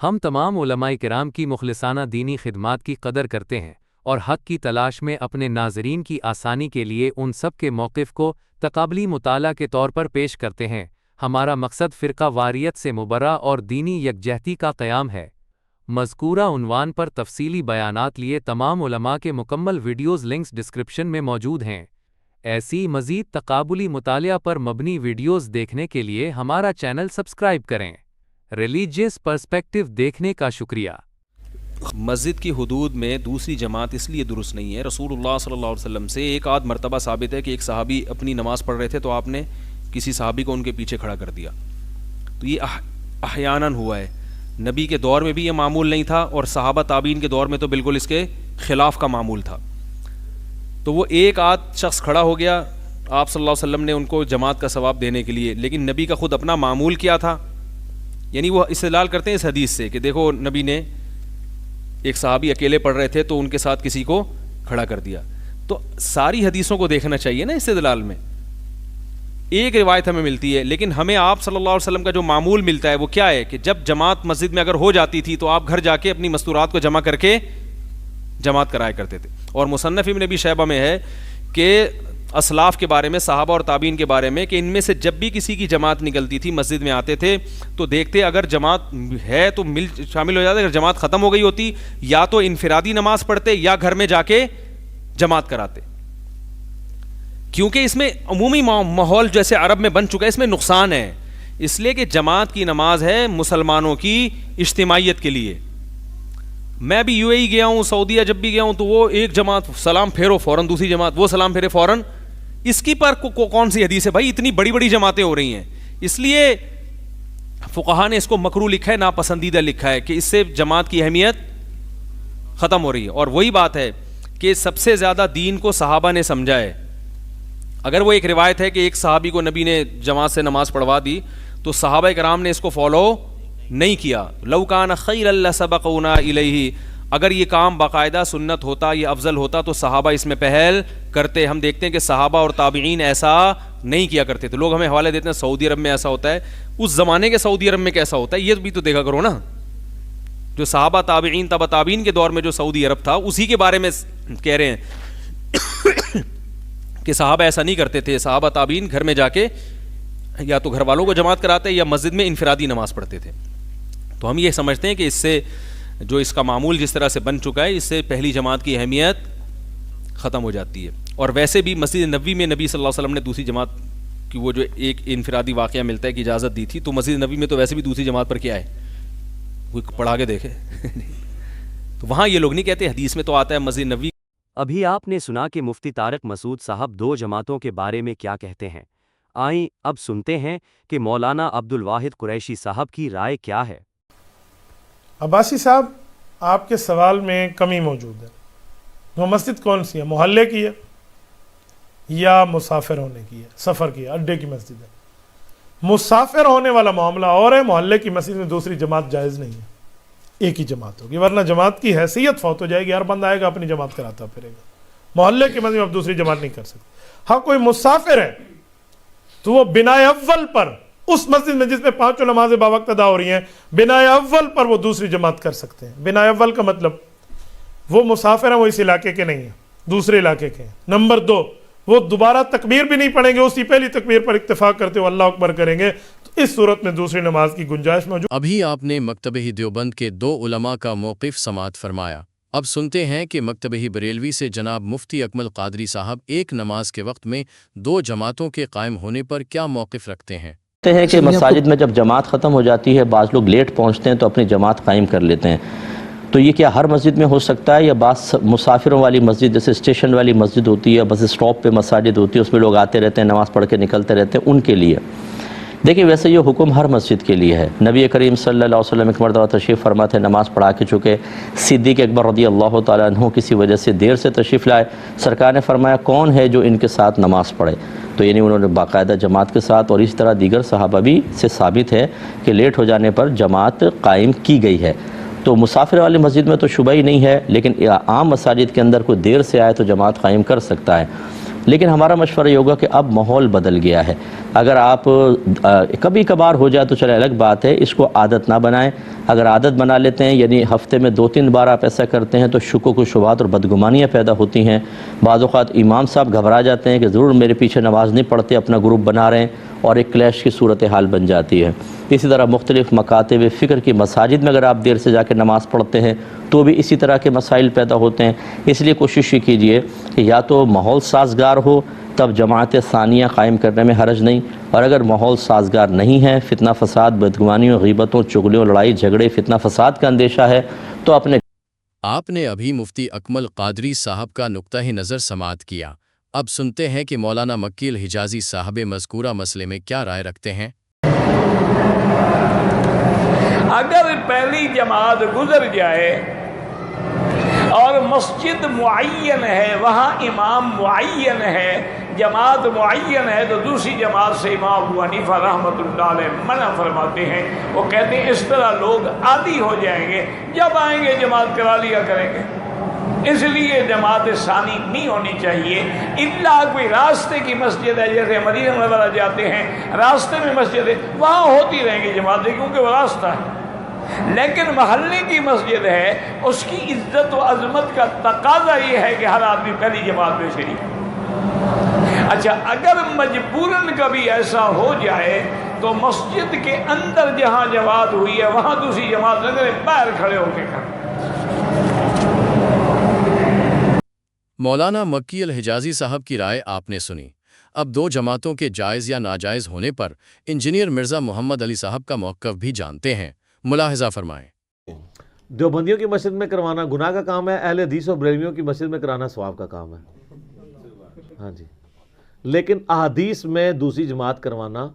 ہم تمام علماء کرام کی مخلصانہ دینی خدمات کی قدر کرتے ہیں اور حق کی تلاش میں اپنے ناظرین کی آسانی کے لیے ان سب کے موقف کو تقابلی مطالعہ کے طور پر پیش کرتے ہیں۔ ہمارا مقصد فرقہ واریت سے مبرہ اور دینی یکجہتی کا قیام ہے۔ مذکورہ عنوان پر تفصیلی بیانات لیے تمام علماء کے مکمل ویڈیوز لنکس ڈسکرپشن میں موجود ہیں۔ ایسی مزید تقابلی مطالعہ پر مبنی ویڈیوز دیکھنے کے لیے ہمارا چینل سبسکرائب کریں۔ ریلیجیس پرسپیکٹو دیکھنے کا شکریہ۔ مسجد کی حدود میں دوسری جماعت اس لیے درست نہیں ہے۔ رسول اللہ صلی اللہ علیہ وسلم سے ایک آدھ مرتبہ ثابت ہے کہ ایک صحابی اپنی نماز پڑھ رہے تھے تو آپ نے کسی صحابی کو ان کے پیچھے کھڑا کر دیا، تو یہ احیاناً ہوا ہے۔ نبی کے دور میں بھی یہ معمول نہیں تھا اور صحابہ تابعین کے دور میں تو بالکل اس کے خلاف کا معمول تھا۔ تو وہ ایک آدھ شخص کھڑا ہو گیا، آپ صلی اللہ علیہ وسلم نے ان کو جماعت کا ثواب دینے کے لیے، لیکن نبی کا خود اپنا معمول کیا تھا؟ یعنی وہ استدلال کرتے ہیں اس حدیث سے کہ دیکھو نبی نے ایک صحابی اکیلے پڑھ رہے تھے تو ان کے ساتھ کسی کو کھڑا کر دیا۔ تو ساری حدیثوں کو دیکھنا چاہیے نا استدلال میں۔ ایک روایت ہمیں ملتی ہے لیکن ہمیں آپ صلی اللہ علیہ وسلم کا جو معمول ملتا ہے وہ کیا ہے کہ جب جماعت مسجد میں اگر ہو جاتی تھی تو آپ گھر جا کے اپنی مستورات کو جمع کر کے جماعت کرایا کرتے تھے۔ اور مصنف ابن ابی شیبہ میں ہے کہ اسلاف کے بارے میں، صحابہ اور تابعین کے بارے میں، کہ ان میں سے جب بھی کسی کی جماعت نکلتی تھی مسجد میں آتے تھے تو دیکھتے اگر جماعت ہے تو شامل ہو جاتے، اگر جماعت ختم ہو گئی ہوتی یا تو انفرادی نماز پڑھتے یا گھر میں جا کے جماعت کراتے، کیونکہ اس میں عمومی ماحول جیسے عرب میں بن چکا ہے، اس میں نقصان ہے، اس لیے کہ جماعت کی نماز ہے مسلمانوں کی اجتماعیت کے لیے۔ میں بھی UAE گیا ہوں، سعودیہ جب بھی گیا ہوں تو وہ ایک جماعت سلام پھیرو فوراً دوسری جماعت، وہ سلام پھیرے فوراً، اس کی پر کون سی حدیث ہے بھائی؟ اتنی بڑی بڑی جماعتیں ہو رہی ہیں، اس لیے فقہا نے اس کو مکروہ لکھا ہے، ناپسندیدہ لکھا ہے کہ اس سے جماعت کی اہمیت ختم ہو رہی ہے۔ اور وہی بات ہے کہ سب سے زیادہ دین کو صحابہ نے سمجھا ہے۔ اگر وہ ایک روایت ہے کہ ایک صحابی کو نبی نے جماعت سے نماز پڑھوا دی تو صحابہ کرام نے اس کو فالو نہیں کیا۔ لو کان خیر لسبقونا الیہ، اگر یہ کام باقاعدہ سنت ہوتا، یہ افضل ہوتا تو صحابہ اس میں پہل کرتے۔ ہم دیکھتے ہیں کہ صحابہ اور تابعین ایسا نہیں کیا کرتے تھے۔ لوگ ہمیں حوالے دیتے ہیں سعودی عرب میں ایسا ہوتا ہے، اس زمانے کے سعودی عرب میں کیسا ہوتا ہے یہ بھی تو دیکھا کرو نا۔ جو صحابہ تابعین تبع تابعین کے دور میں جو سعودی عرب تھا اسی کے بارے میں کہہ رہے ہیں کہ صحابہ ایسا نہیں کرتے تھے، صحابہ تابعین گھر میں جا کے یا تو گھر والوں کو جماعت کراتے یا مسجد میں انفرادی نماز پڑھتے تھے۔ تو ہم یہ سمجھتے ہیں کہ اس سے جو اس کا معمول جس طرح سے بن چکا ہے، اس سے پہلی جماعت کی اہمیت ختم ہو جاتی ہے۔ اور ویسے بھی مسجد نبوی میں نبی صلی اللہ علیہ وسلم نے دوسری جماعت کی وہ جو ایک انفرادی واقعہ ملتا ہے کہ اجازت دی تھی، تو مسجد نبوی میں تو ویسے بھی دوسری جماعت پر کیا ہے، کوئی پڑھا کے دیکھے تو وہاں یہ لوگ نہیں کہتے، حدیث میں تو آتا ہے مسجد نبوی۔ ابھی آپ نے سنا کہ مفتی طارق مسعود صاحب دو جماعتوں کے بارے میں کیا کہتے ہیں۔ آئیں اب سنتے ہیں کہ مولانا عبدالواحد قریشی صاحب کی رائے کیا ہے۔ عباسی صاحب، آپ کے سوال میں کمی موجود ہے۔ وہ مسجد کون سی ہے؟ محلے کی ہے یا مسافر ہونے کی ہے، سفر کی ہے، اڈے کی مسجد ہے؟ مسافر ہونے والا معاملہ اور ہے، محلے کی مسجد میں دوسری جماعت جائز نہیں ہے، ایک ہی جماعت ہوگی، ورنہ جماعت کی حیثیت فوت ہو جائے گی، ہر بندہ آئے گا اپنی جماعت کراتا پھرے گا۔ محلے کی مسجد میں اب دوسری جماعت نہیں کر سکتے۔ ہاں کوئی مسافر ہے تو وہ بنا اول پر اس مسجد میں جس میں پانچوں نمازیں باوقت ادا ہو رہی ہیں، بنا اول پر وہ دوسری جماعت کر سکتے ہیں۔ بنا اول کا مطلب وہ مسافر ہیں، وہ اس علاقے کے نہیں ہیں، دوسرے علاقے کے ہیں۔ نمبر دو، وہ دوبارہ تکبیر بھی نہیں پڑھیں گے، اسی پہلی تکبیر پر اتفاق کرتے ہوئے اللہ اکبر کریں گے، تو اس صورت میں دوسری نماز کی گنجائش موجود۔ ابھی آپ نے مکتبہ دیوبند کے دو علماء کا موقف سماعت فرمایا۔ اب سنتے ہیں کہ مکتبہ بریلوی سے جناب مفتی اکمل قادری صاحب ایک نماز کے وقت میں دو جماعتوں کے قائم ہونے پر کیا موقف رکھتے ہیں۔ کہتے ہیں کہ مساجد میں جب جماعت ختم ہو جاتی ہے، بعض لوگ لیٹ پہنچتے ہیں تو اپنی جماعت قائم کر لیتے ہیں، تو یہ کیا ہر مسجد میں ہو سکتا ہے یا بعض مسافروں والی مسجد جیسے اسٹیشن والی مسجد ہوتی ہے، بس اسٹاپ پہ مساجد ہوتی ہے، اس میں لوگ آتے رہتے ہیں، نماز پڑھ کے نکلتے رہتے ہیں، ان کے لیے؟ دیکھیں ویسے یہ حکم ہر مسجد کے لیے ہے۔ نبی کریم صلی اللہ علیہ وسلم ایک مرتبہ تشریف فرما تھے، نماز پڑھا کے چکے، صدیق اکبر رضی اللہ تعالیٰ عنہ کسی وجہ سے دیر سے تشریف لائے، سرکار نے فرمایا کون ہے جو ان کے ساتھ نماز پڑھے؟ تو یعنی انہوں نے باقاعدہ جماعت کے ساتھ، اور اس طرح دیگر صحابہ بھی سے ثابت ہے کہ لیٹ ہو جانے پر جماعت قائم کی گئی ہے۔ تو مسافر والی مسجد میں تو شبہ ہی نہیں ہے، لیکن عام مساجد کے اندر کوئی دیر سے آئے تو جماعت قائم کر سکتا ہے۔ لیکن ہمارا مشورہ یہ ہوگا کہ اب ماحول بدل گیا ہے. اگر آپ کبھی کبھار ہو جائے تو چلے الگ بات ہے، اس کو عادت نہ بنائیں. اگر عادت بنا لیتے ہیں، یعنی ہفتے میں 2-3 بار آپ ایسا کرتے ہیں، تو شکوک و شبہات اور بدگمانیاں پیدا ہوتی ہیں. بعض اوقات امام صاحب گھبرا جاتے ہیں کہ ضرور میرے پیچھے نماز نہیں پڑھتے، اپنا گروپ بنا رہے ہیں، اور ایک کلیش کی صورتحال بن جاتی ہے. اسی طرح مختلف مکاتب فکر کی مساجد میں اگر آپ دیر سے جا کے نماز پڑھتے ہیں تو بھی اسی طرح کے مسائل پیدا ہوتے ہیں. اس لیے کوشش یہ کیجیے کہ یا تو ماحول سازگار ہو، تب جماعت ثانیہ قائم کرنے میں حرج نہیں، اور اگر ماحول سازگار نہیں ہے، فتنہ فساد، بدگمانیوں، غیبتوں، چغلیوں، لڑائی جھگڑے، فتنہ فساد کا اندیشہ ہے، تو اپنے آپ نے ابھی مفتی اکمل قادری صاحب کا نقطہ نظر سماعت کیا. اب سنتے ہیں کہ مولانا مکی الحجازی صاحب مذکورہ مسئلے میں کیا رائے رکھتے ہیں. اگر پہلی جماعت گزر جائے اور مسجد معین ہے، وہاں امام معین ہے، جماعت معین ہے، تو دوسری جماعت سے امام ابو حنیفہ رحمۃ اللہ علیہ منع فرماتے ہیں. وہ کہتے ہیں اس طرح لوگ عادی ہو جائیں گے، جب آئیں گے جماعت کرا لیا کریں گے. اس لیے جماعت ثانی نہیں ہونی چاہیے. الا کوئی راستے کی مسجد ہے، جیسے مدینہ منورہ جاتے ہیں، راستے میں مسجد ہے، وہاں ہوتی رہیں گی جماعتیں، کیونکہ وہ راستہ ہے. لیکن محلے کی مسجد ہے، اس کی عزت و عظمت کا تقاضا یہ ہے کہ ہر آدمی پہلی جماعت میں شریک. اچھا، اگر مجبوراً کبھی ایسا ہو جائے تو مسجد کے اندر جہاں جماعت ہوئی ہے وہاں دوسری جماعت لگے باہر کھڑے ہو کے کر. مولانا مکی الحجازی صاحب کی رائے آپ نے سنی. اب دو جماعتوں کے جائز یا ناجائز ہونے پر انجینئر مرزا محمد علی صاحب کا موقف بھی جانتے ہیں. ملاحظہ فرمائیں. دیوبندیوں کی مسجد میں کروانا گناہ کا کام ہے، اہل حدیث اور بریلویوں کی مسجد میں کرانا ثواب کا کام ہے. ہاں جی، لیکن احادیث میں دوسری جماعت کروانا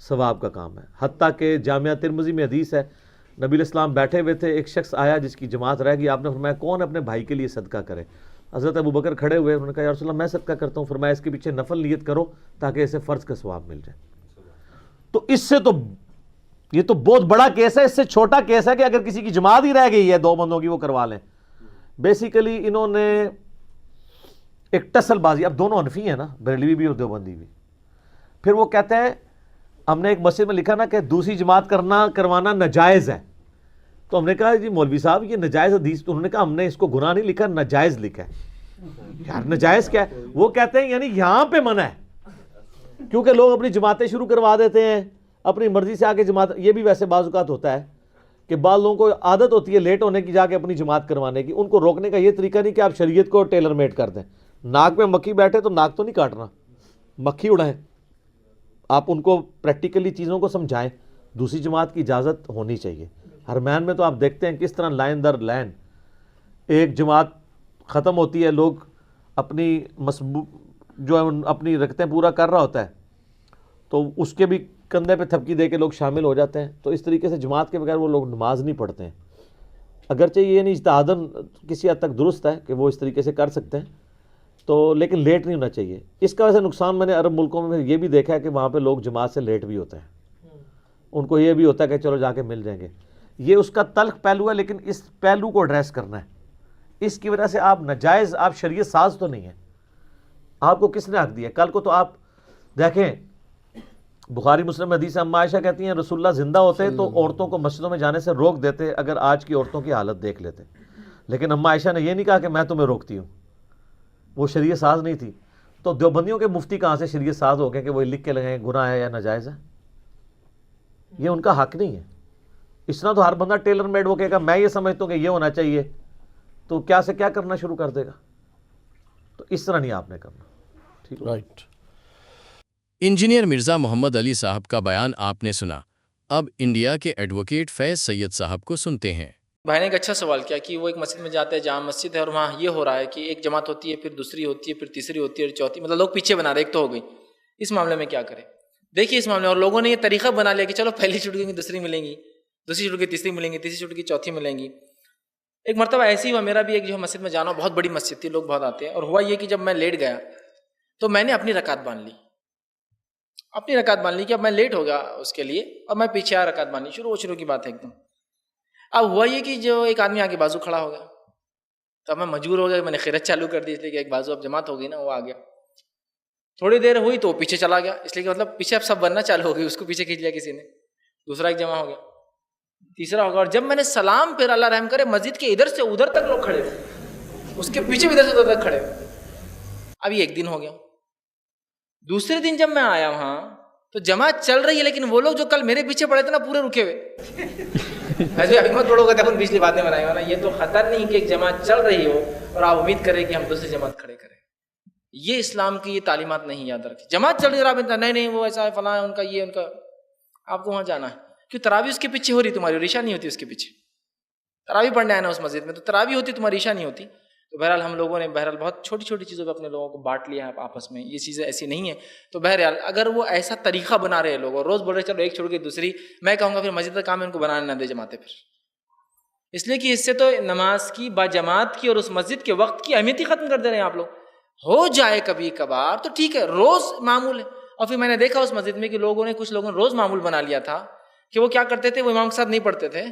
ثواب کا کام ہے. حتیٰ کہ جامعہ ترمذی میں حدیث ہے، نبی علیہ السلام بیٹھے ہوئے تھے، ایک شخص آیا جس کی جماعت رہ گئی. آپ نے فرمایا کون اپنے بھائی کے لیے صدقہ کرے؟ حضرت ابو بکر کھڑے ہوئے، انہوں نے کہا یا رسول اللہ میں صدقہ کرتا ہوں. فرمایا اس کے پیچھے نفل نیت کرو تاکہ اسے فرض کا ثواب مل جائے. تو اس سے تو یہ تو بہت بڑا کیس ہے، اس سے چھوٹا کیس ہے کہ اگر کسی کی جماعت ہی رہ گئی ہے 2 بندوں کی، وہ کروا لیں. بیسیکلی انہوں نے ایک ٹسل بازی، اب دونوں حنفی ہیں نا، بریلوی بھی اور دیوبندی بھی. پھر وہ کہتے ہیں ہم نے ایک مسجد میں لکھا نا کہ دوسری جماعت کروانا ناجائز ہے. تو ہم نے کہا جی مولوی صاحب یہ ناجائز حدیث، تو انہوں نے کہا ہم نے اس کو گناہ نہیں لکھا، ناجائز لکھا ہے. یار ناجائز کیا ہے؟ وہ کہتے ہیں یعنی یہاں پہ منع ہے، کیونکہ لوگ اپنی جماعتیں شروع کروا دیتے ہیں اپنی مرضی سے آگے. جماعت یہ بھی ویسے بعض اوقات ہوتا ہے کہ بعض لوگوں کو عادت ہوتی ہے لیٹ ہونے کی جا کے اپنی جماعت کروانے کی. ان کو روکنے کا یہ طریقہ نہیں کہ آپ شریعت کو ٹیلر میڈ کر دیں. ناک میں مکھی بیٹھے تو ناک تو نہیں کاٹنا، مکھی اڑائیں. آپ ان کو پریکٹیکلی چیزوں کو سمجھائیں. دوسری جماعت کی اجازت ہونی چاہیے. حرمین میں تو آپ دیکھتے ہیں کس طرح لائن در لائن ایک جماعت ختم ہوتی ہے، لوگ اپنی جو ہے اپنی رکعتیں پورا کر رہا ہوتا ہے تو اس کے بھی کندھے پہ تھپکی دے کے لوگ شامل ہو جاتے ہیں. تو اس طریقے سے جماعت کے بغیر وہ لوگ نماز نہیں پڑھتے ہیں. اگرچہ یہ نہیں اجتہاداً کسی حد تک درست ہے کہ وہ اس طریقے سے کر سکتے ہیں، تو لیکن لیٹ نہیں ہونا چاہیے. اس کا ویسے نقصان میں نے عرب ملکوں میں یہ بھی دیکھا ہے کہ وہاں پہ لوگ جماعت سے لیٹ بھی ہوتے ہیں. ان کو یہ بھی ہوتا ہے کہ چلو جا کے مل جائیں گے. یہ اس کا تلخ پہلو ہے، لیکن اس پہلو کو ایڈریس کرنا ہے. اس کی وجہ سے آپ ناجائز، آپ شریعت ساز تو نہیں ہیں. آپ کو کس نے حق دیا؟ کل کو تو آپ دیکھیں بخاری مسلم حدیث اما عائشہ کہتی ہیں رسول اللہ زندہ ہوتے تو عورتوں کو مسجدوں میں جانے سے روک دیتے اگر آج کی عورتوں کی حالت دیکھ لیتے. لیکن اما عائشہ نے یہ نہیں کہا کہ میں تمہیں روکتی ہوں، وہ شریعت ساز نہیں تھی. تو دیوبندیوں کے مفتی کہاں سے شریعت ساز ہو گئے کہ وہ لکھ کے لگیں گناہ ہے یا ناجائز ہے؟ یہ ان کا حق نہیں ہے. اس طرح تو ہر بندہ ٹیلر میڈ وہ کہے گا میں یہ سمجھتا ہوں کہ یہ ہونا چاہیے، تو کیا سے کیا کرنا شروع کر دے گا. تو اس طرح نہیں آپ نے کرنا. ٹھیک رائٹ. انجینئر مرزا محمد علی صاحب کا بیان آپ نے سنا. اب انڈیا کے ایڈوکیٹ فیض سید صاحب کو سنتے ہیں. بھائی نے ایک اچھا سوال کیا کہ وہ ایک مسجد میں جاتا ہے، جامع مسجد ہے، اور وہاں یہ ہو رہا ہے کہ ایک جماعت ہوتی ہے، پھر دوسری ہوتی ہے، پھر تیسری ہوتی ہے، اور چوتھی، مطلب لوگ پیچھے بنا رہے، ایک تو ہو گئی. اس معاملے میں کیا کرے؟ دیکھیے اس معاملے، اور لوگوں نے یہ طریقہ بنا لیا کہ چلو پہلی چھوٹ گئی دوسری ملیں گی، دوسری چھوٹ گئی تیسری ملیں گی، تیسری چھوٹ گئی چوتھی ملیں گی. ایک مرتبہ ایسی ہوا، میرا بھی ایک جو مسجد میں جانا، بہت بڑی مسجد تھی، لوگ بہت آتے ہیں، اور ہوا یہ کہ جب میں لیٹ گیا تو میں نے اپنی رکعت باندھ لی کہ اب میں لیٹ ہو گیا اس کے لیے، اور میں پیچھے آیا رکعت باندھنی شروع کی بات ہے ایک دم. اب ہوا یہ کہ جو ایک آدمی آگے بازو کھڑا ہو گیا، تو اب میں مجبور ہو گیا، میں نے خیرت چالو کر دی، اس لیے کہ ایک بازو اب جماعت ہو گئی نا، وہ آ گیا. تھوڑی دیر ہوئی تو وہ پیچھے چلا گیا، اس لیے کہ مطلب پیچھے اب سب بننا چالو ہو گئی، اس کو پیچھے کھینچ لیا کسی نے، دوسرا ایک جمع ہو گیا، تیسرا ہوگا. اور جب میں نے سلام پھر اللہ رحم کرے مسجد کے ادھر سے ادھر تک لوگ کھڑے تھے، اس کے پیچھے بھی ادھر سے ادھر تک کھڑے. اب یہ ایک دن ہو گیا. دوسرے دن جب میں آیا وہاں تو جماعت چل رہی ہے، لیکن وہ لوگ جو کل میرے پیچھے پڑے تھے نا پورے رکے ہوئے. ایسے ابھی مت پڑھو گے تو پچھلی باتیں بنائی ہو نا، یہ تو خطر نہیں کہ ایک جماعت چل رہی ہو اور آپ امید کریں کہ ہم دوسری جماعت کھڑے کریں. یہ اسلام کی یہ تعلیمات نہیں یاد رکھیں. جماعت چل رہی ہے، آپ نہیں وہ ایسا ہے فلاں ہے، ان کا یہ ان کا، آپ کو وہاں جانا ہے. کیوں؟ تراویح اس کے پیچھے ہو رہی، تمہاری عشاء نہیں ہوتی اس کے پیچھے. تراویح پڑھنے آنا اس مسجد میں تو تراویح ہوتی، تمہاری عشاء نہیں ہوتی. تو بہرحال ہم لوگوں نے بہرحال بہت چھوٹی چھوٹی چیزوں پہ اپنے لوگوں کو بانٹ لیا ہے آپس میں، یہ چیزیں ایسی نہیں ہیں. تو بہرحال اگر وہ ایسا طریقہ بنا رہے ہیں لوگ اور روز بول رہے چلو ایک چھوڑ کے دوسری، میں کہوں گا پھر مسجد کا کام ان کو بنانے نہ دے جماعتیں پھر، اس لیے کہ اس سے تو نماز کی با جماعت کی اور اس مسجد کے وقت کی اہمیت ہی ختم کر دے رہے ہیں آپ لوگ. ہو جائے کبھی کبھار تو ٹھیک ہے، روز معمول ہے. اور پھر میں نے دیکھا اس مسجد میں کہ کچھ لوگوں نے روز معمول بنا لیا تھا کہ وہ کیا کرتے تھے، وہ امام کے ساتھ نہیں پڑھتے تھے،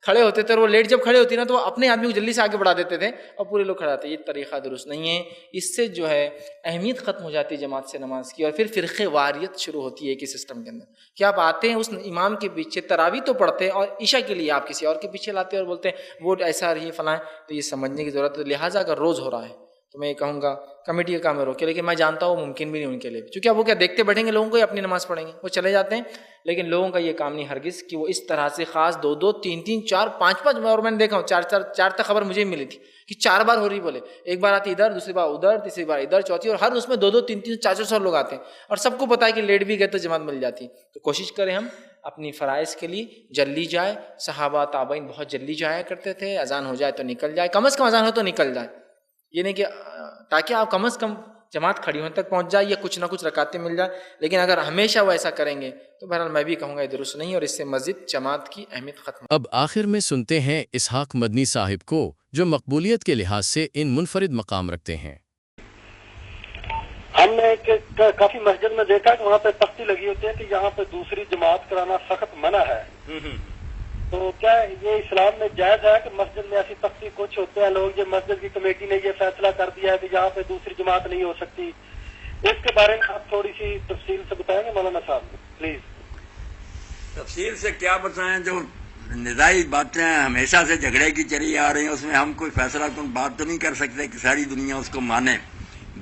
کھڑے ہوتے تھے، اور وہ لیٹ جب کھڑے ہوتی نا تو وہ اپنے آدمی کو جلدی سے آگے بڑھا دیتے تھے اور پورے لوگ کھڑے آتے. یہ طریقہ درست نہیں ہے. اس سے جو ہے اہمیت ختم ہو جاتی ہے جماعت سے نماز کی، اور پھر فرقے واریت شروع ہوتی ہے ایک ہی سسٹم کے اندر کہ آپ آتے ہیں اس امام کے پیچھے، تراویح تو پڑھتے ہیں اور عشاء کے لیے آپ کسی اور کے پیچھے لاتے ہیں اور بولتے ہیں وہ ایسا رہی فلاں. تو یہ سمجھنے کی ضرورت ہے. لہٰذا اگر روز ہو رہا ہے تو میں یہ کہوں گا کمیٹی کا کام ہے روکے، لیکن میں جانتا ہوں ممکن بھی نہیں ان کے لیے، کیونکہ اب وہ کیا دیکھتے بیٹھیں گے لوگوں کو، اپنی نماز پڑھیں گے، وہ چلے جاتے ہیں. لیکن لوگوں کا یہ کام نہیں ہرگز کہ وہ اس طرح سے خاص 2 3 4 5 اور میں نے دیکھا ہوں 4 تک خبر مجھے ملی تھی کہ 4 بار ہو رہی، بولے ایک بار آتی ادھر، دوسری بار ادھر، تیسری بار ادھر، چوتھی، اور ہر اس میں 2 3 4 4 لوگ آتے ہیں اور سب کو پتا ہے کہ لیٹ بھی گئے تو جماعت مل جاتی. تو کوشش کریں ہم اپنی فرائض کے لیے جلدی جائے. صحابہ تابعین بہت جلدی جایا کرتے تھے، اذان ہو جائے تو نکل جائے، کم از کم اذان ہو تو نکل جائے. یہ نہیں کہ تاکہ آپ کم از کم جماعت کھڑی ہونے تک پہنچ جائے یا کچھ نہ کچھ رکعتیں مل جائے. لیکن اگر ہمیشہ وہ ایسا کریں گے تو بہرحال میں بھی کہوں گا یہ درست نہیں، اور اس سے مسجد جماعت کی اہمیت ختم. اب آخر میں سنتے ہیں اسحاق مدنی صاحب کو، جو مقبولیت کے لحاظ سے ان منفرد مقام رکھتے ہیں. ہم نے کافی مسجد میں دیکھا کہ وہاں پہ تختی لگی ہوتی ہے کہ یہاں پہ دوسری جماعت کرانا سخت منع ہے. تو کیا یہ اسلام میں جائز ہے کہ مسجد میں ایسی تختی کچھ ہوتے ہیں لوگ، یہ مسجد کی کمیٹی نے یہ فیصلہ کر دیا ہے کہ یہاں پہ دوسری جماعت نہیں ہو سکتی، اس کے بارے میں آپ تھوڑی سی تفصیل سے بتائیں گے مولانا صاحب پلیز؟ تفصیل سے کیا بتائیں، جو نزاعی باتیں ہمیشہ سے جھگڑے کی چلی آ رہی ہیں، اس میں ہم کوئی فیصلہ کن بات تو نہیں کر سکتے کہ ساری دنیا اس کو مانے.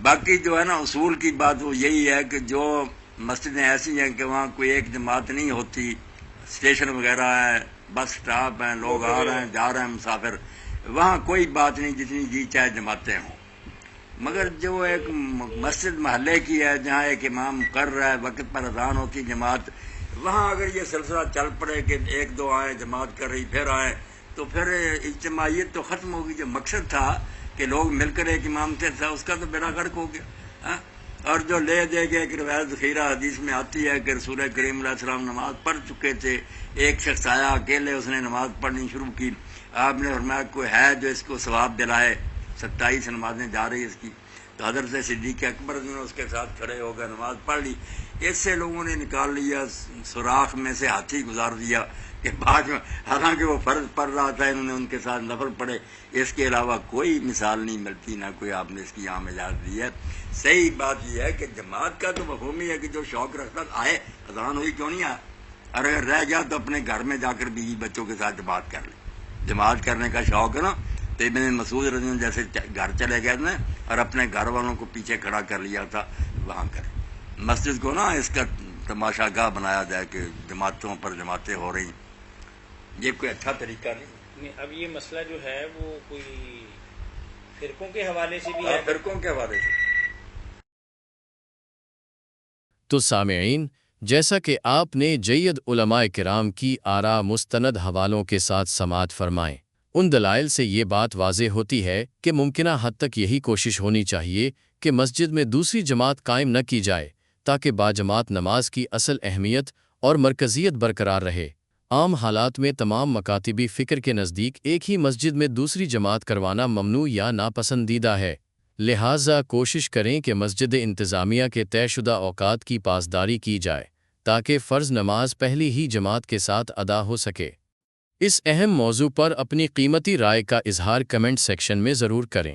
باقی جو ہے نا اصول کی بات وہ یہی ہے کہ جو مسجدیں ایسی ہیں کہ وہاں کوئی ایک جماعت نہیں ہوتی، اسٹیشن وغیرہ ہے، بس سٹاپ ہیں، لوگ آ رہے ہیں جا رہے ہیں مسافر، وہاں کوئی بات نہیں، جتنی جی چاہے جماعتیں ہوں. مگر جو ایک مسجد محلے کی ہے جہاں ایک امام کر رہا ہے، وقت پر اذان ہوتی جماعت، وہاں اگر یہ سلسلہ چل پڑے کہ 1 2 آئیں جماعت کر رہی پھر آئیں، تو پھر اجتماعیت تو ختم ہوگی. جو مقصد تھا کہ لوگ مل کر ایک امام سے تھا، اس کا تو بیڑا غرق ہو گیا. اور جو لے دے گئے کہ روایت ذخیرہ حدیث میں آتی ہے کہ رسول کریم علیہ السلام نماز پڑھ چکے تھے، ایک شخص آیا اکیلے، اس نے نماز پڑھنی شروع کی، آپ نے فرمایا کوئی ہے جو اس کو ثواب دلائے، 27 نمازیں جا رہی اس کی. تو حضرت صدیق اکبر نے اس کے ساتھ کھڑے ہو گئے، نماز پڑھ لی. اس سے لوگوں نے نکال لیا، سوراخ میں سے ہاتھی گزار دیا کہ بعد میں، حالانکہ وہ فرض پڑھ رہا تھا، انہوں نے ان کے ساتھ نفل پڑھے. اس کے علاوہ کوئی مثال نہیں ملتی، نہ کوئی آپ نے اس کی عام اجازت دی ہے. صحیح بات یہ ہے کہ جماعت کا تو مفہوم ہی ہے کہ جو شوق رکھتا آئے، اذان ہوئی کیوں نہیں آیا، اور اگر رہ گیا تو اپنے گھر میں جا کر بیوی بچوں کے ساتھ جماعت کر لے. جماعت کرنے کا شوق ہے نا، تو ابن مسعود رضی اللہ عنہ جیسے گھر چلے گئے تھے اور اپنے گھر والوں کو پیچھے کھڑا کر لیا تھا، وہاں کرے. مسجد کو نا اس کا تماشا گاہ بنایا جائے کہ جماعتوں پر جماعتیں ہو رہی، یہ کوئی اچھا طریقہ نہیں. اب یہ مسئلہ جو ہے وہ کوئی فرقوں کے حوالے سے بھی ہے، فرقوں کے حوالے سے. تو سامعین، جیسا کہ آپ نے جید علماء کرام کی آراء مستند حوالوں کے ساتھ سماعت فرمائیں، ان دلائل سے یہ بات واضح ہوتی ہے کہ ممکنہ حد تک یہی کوشش ہونی چاہیے کہ مسجد میں دوسری جماعت قائم نہ کی جائے تاکہ باجماعت نماز کی اصل اہمیت اور مرکزیت برقرار رہے. عام حالات میں تمام مکاتبی فکر کے نزدیک ایک ہی مسجد میں دوسری جماعت کروانا ممنوع یا ناپسندیدہ ہے. لہٰذا کوشش کریں کہ مسجد انتظامیہ کے طے شدہ اوقات کی پاسداری کی جائے تاکہ فرض نماز پہلی ہی جماعت کے ساتھ ادا ہو سکے. اس اہم موضوع پر اپنی قیمتی رائے کا اظہار کمنٹ سیکشن میں ضرور کریں.